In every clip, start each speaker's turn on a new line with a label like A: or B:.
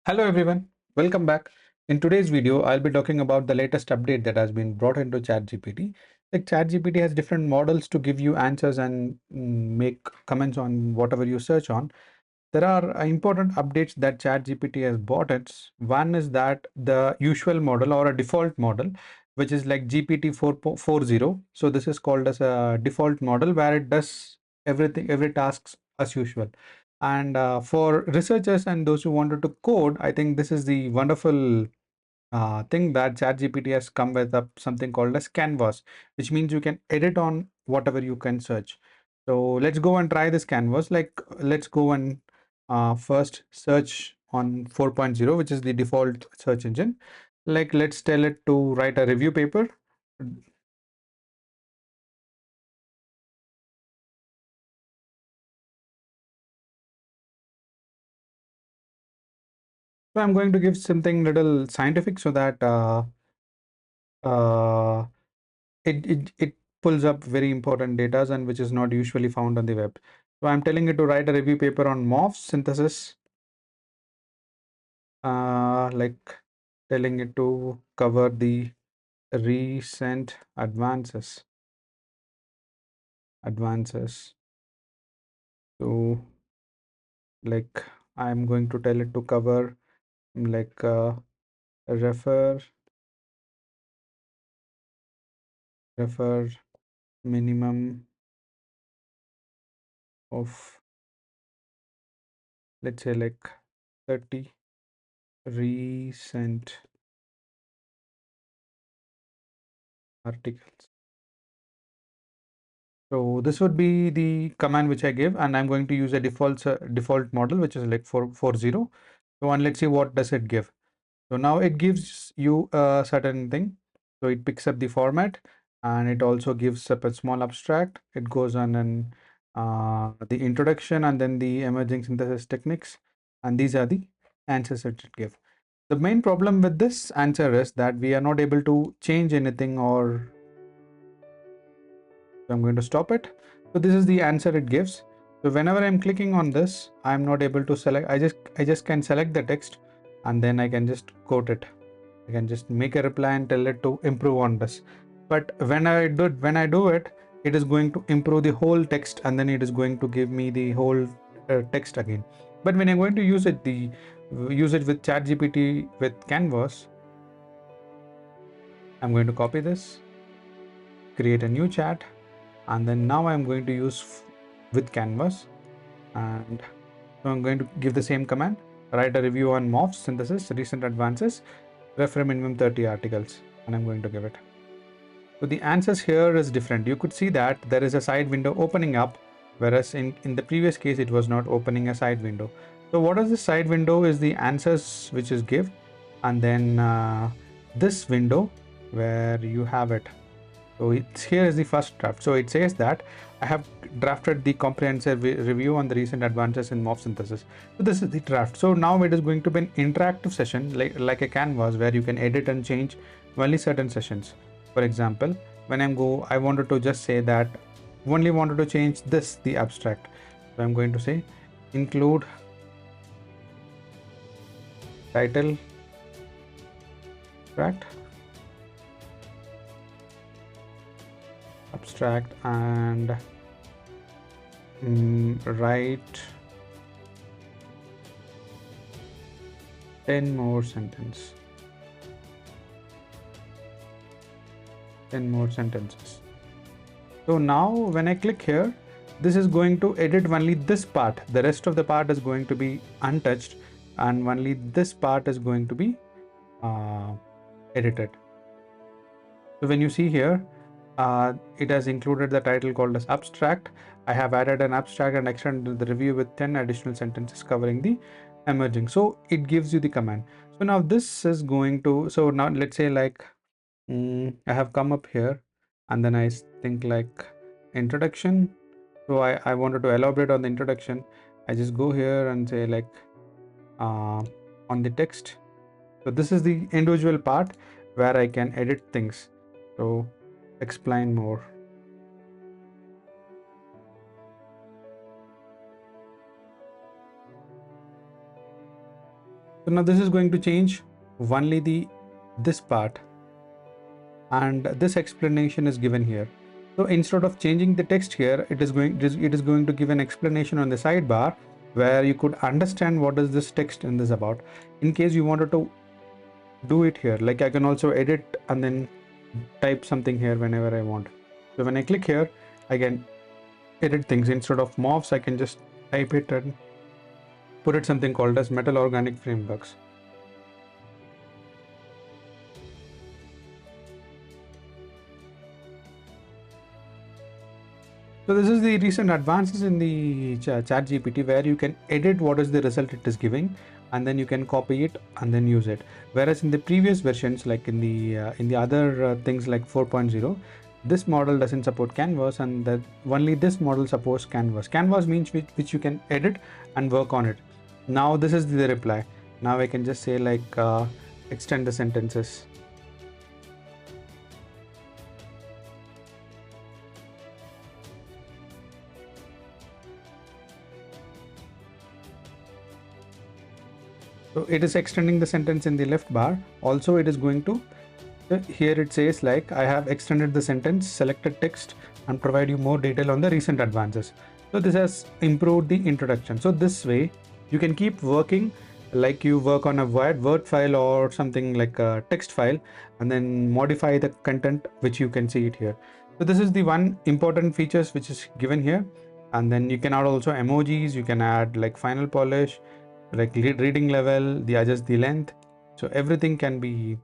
A: Hello everyone, welcome back. In today's video, I'll be talking about the latest update that has been brought into ChatGPT. Like ChatGPT has different models to give you answers and make comments on whatever you search on. There are important updates that ChatGPT has brought. One is that the usual model or a default model, which is like GPT 4.40. So this is called as a default model where it does every tasks as usual. And for researchers and those who wanted to code, I think this is the wonderful thing that ChatGPT has come with something called as Canvas, which means you can edit on whatever you can search. So let's go and try this Canvas. Like let's go and first search on 4.0, which is the default search engine. Like let's tell it to write a review paper. So I'm going to give something little scientific so that uh, it pulls up very important data and which is not usually found on the web. So I'm telling it to write a review paper on morph synthesis, like telling it to cover the recent advances. So like I'm going to tell it to cover like refer refer minimum of, let's say, like 30 recent articles. So this would be the command which I give, and I'm going to use a default model, which is like 440. So and let's see what does it give. So now it gives you a certain thing. So it picks up the format, and it also gives up a small abstract. It goes on and the introduction, and then the emerging synthesis techniques, and these are the answers that it gives. The main problem with this answer is that we are not able to change anything or. So I'm going to stop it. So this is the answer it gives. So whenever I'm clicking on this, I'm not able to select. I just can select the text, and then I can just quote it. I can just make a reply and tell it to improve on this. But when I do it, it is going to improve the whole text, and then it is going to give me the whole text again. But when I'm going to use it with ChatGPT with Canvas, I'm going to copy this, create a new chat, and then now I'm going to use with Canvas, and so I'm going to give the same command, write a review on morph synthesis recent advances, refer minimum 30 articles, and I'm going to give it. So the answers here is different. You could see that there is a side window opening up, whereas in the previous case it was not opening a side window. So what is the side window is the answers which is give, and then this window where you have it. So it's here is the first draft. So it says that I have drafted the comprehensive review on the recent advances in morph synthesis. So this is the draft. So now it is going to be an interactive session like a canvas where you can edit and change only certain sessions. For example, when I wanted to just say that only wanted to change the abstract. So I'm going to say include title abstract and write 10 more sentences. So now when I click here, this is going to edit only this part. The rest of the part is going to be untouched, and only this part is going to be edited. So when you see here, it has included the title called as abstract. I have added an abstract and extended the review with 10 additional sentences covering the emerging. So it gives you the command. So now this is going to, so now let's say like I have come up here, and then I think like introduction. So I wanted to elaborate on the introduction. I just go here and say like on the text. So this is the individual part where I can edit things. So explain more. So now this is going to change only this part, and this explanation is given here. So instead of changing the text here, it is going to give an explanation on the sidebar where you could understand what is this text in this about. In case you wanted to do it here, like I can also edit and then type something here whenever I want. So when I click here, I can edit things. Instead of morphs, I can just type it and put it something called as metal organic frameworks. So this is the recent advances in the ChatGPT, where you can edit what is the result it is giving, and then you can copy it and then use it. Whereas in the previous versions, like in the other things like 4.0, this model doesn't support canvas, and that only this model supports canvas. Canvas means which you can edit and work on it. Now this is the reply. Now I can just say like extend the sentences. So it is extending the sentence in the left bar. Also, it is going to, here it says like I have extended the sentence, selected text, and provide you more detail on the recent advances. So this has improved the introduction. So this way you can keep working like you work on a Word file or something like a text file, and then modify the content which you can see it here. So this is the one important features which is given here. And then you can add also emojis, you can add like final polish, like reading level, the adjust the length. So everything can be,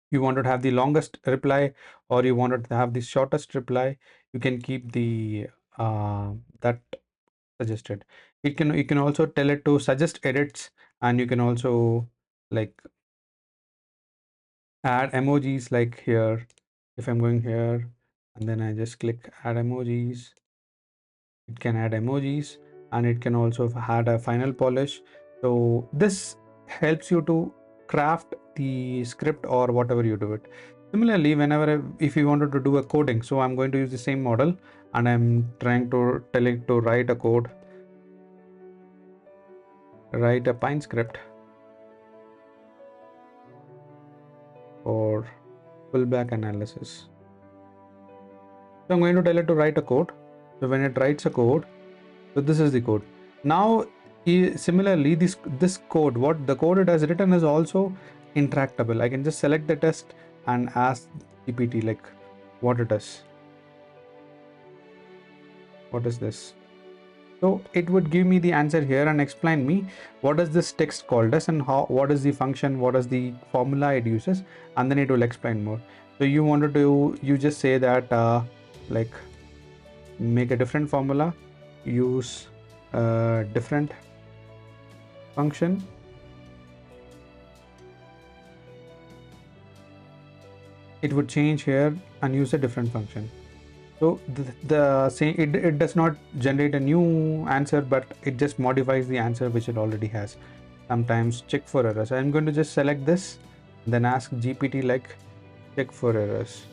A: you wanted to have the longest reply or you wanted to have the shortest reply, you can keep the that suggested. You can also tell it to suggest edits, and you can also like add emojis like here. If I'm going here and then I just click add emojis, it can add emojis, and it can also add a final polish. So this helps you to craft the script or whatever you do it. Similarly, if you wanted to do a coding, so I'm going to use the same model and I'm trying to tell it to write a code, write a Pine script for pullback analysis. So I'm going to tell it to write a code. So when it writes a code, so this is the code. Now, similarly, this code, what the code it has written is also interactable. I can just select the test and ask GPT like what it is. What is this? So it would give me the answer here and explain me what is this text called as and what is the function, what is the formula it uses, and then it will explain more. So you just say that like make a different formula, use a different function. It would change here and use a different function. So it does not generate a new answer, but it just modifies the answer which it already has. Sometimes check for errors. I'm going to just select this, then ask GPT like check for errors.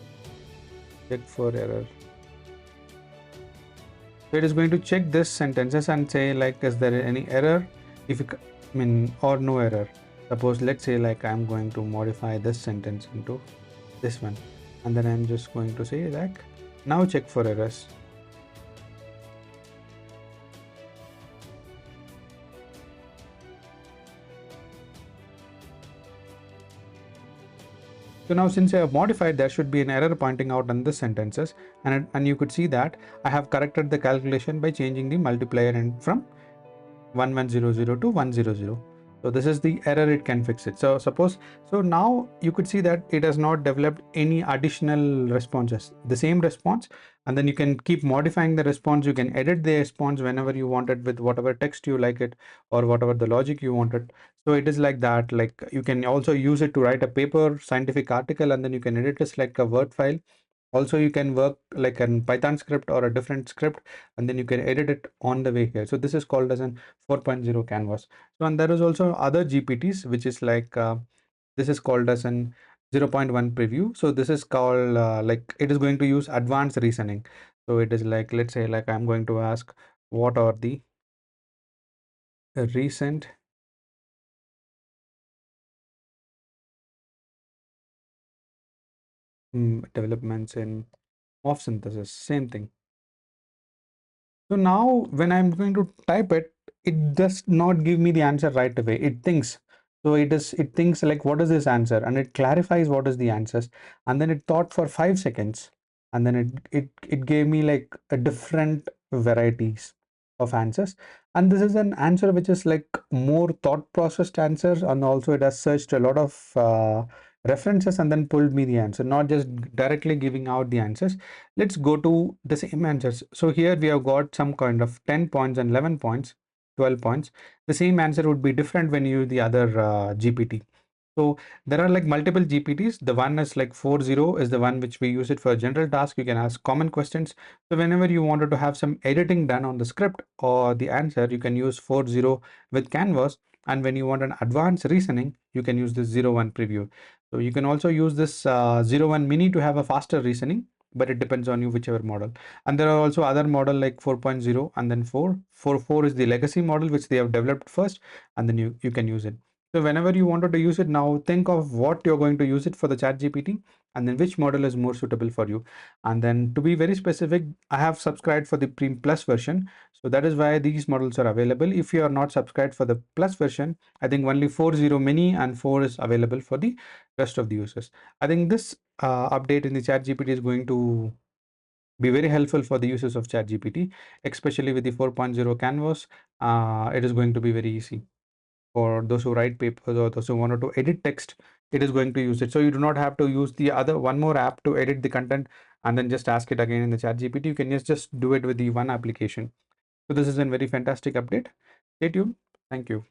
A: Check for error. So it is going to check this sentences and say like is there any error, or no error. Suppose let's say like I'm going to modify this sentence into this one, and then I'm just going to say like now check for errors. So now since I have modified, there should be an error pointing out on the sentences, and you could see that I have corrected the calculation by changing the multiplier and from 1100 to 100. So this is the error, it can fix it. So now you could see that it has not developed any additional responses, the same response, and then you can keep modifying the response. You can edit the response whenever you want it with whatever text you like it or whatever the logic you want it. So it is like that. Like you can also use it to write a paper, scientific article, and then you can edit it like a Word file. Also, you can work like a Python script or a different script, and then you can edit it on the way here. So this is called as an 4.0 canvas. So, and there is also other GPTs, which is like this is called as an 0.1 preview. So this is called like it is going to use advanced reasoning. So it is like, let's say like I'm going to ask what are the recent developments in morph synthesis, same thing. So now when I'm going to type it, it does not give me the answer right away. It thinks. So it thinks like what is this answer, and it clarifies what is the answers, and then it thought for 5 seconds, and then it gave me like a different varieties of answers. And this is an answer which is like more thought processed answers, and also it has searched a lot of references and then pulled me the answer, not just directly giving out the answers. Let's go to the same answers. So here we have got some kind of 10 points and 11 points, 12 points. The same answer would be different when you use the other GPT. So there are like multiple GPTs. The one is like 4.0 is the one which we use it for general task. You can ask common questions. So whenever you wanted to have some editing done on the script or the answer, you can use 4.0 with Canvas. And when you want an advanced reasoning, you can use this 0.1 preview. So you can also use this 0.1 mini to have a faster reasoning, but it depends on you whichever model. And there are also other model like 4.0 and then 4. 4 is the legacy model which they have developed first, and then you can use it. So whenever you wanted to use it, now think of what you're going to use it for the chat GPT, and then which model is more suitable for you. And then to be very specific, I have subscribed for the plus version. So that is why these models are available. If you are not subscribed for the plus version, I think only 4.0 mini and 4 is available for the rest of the users. I think this update in the chat GPT is going to be very helpful for the users of chat GPT, especially with the 4.0 canvas. It is going to be very easy for those who write papers or those who wanted to edit text. It is going to use it, so you do not have to use the other one more app to edit the content and then just ask it again in the chat GPT. You can just do it with the one application. So this is a very fantastic update. Stay tuned. Thank you.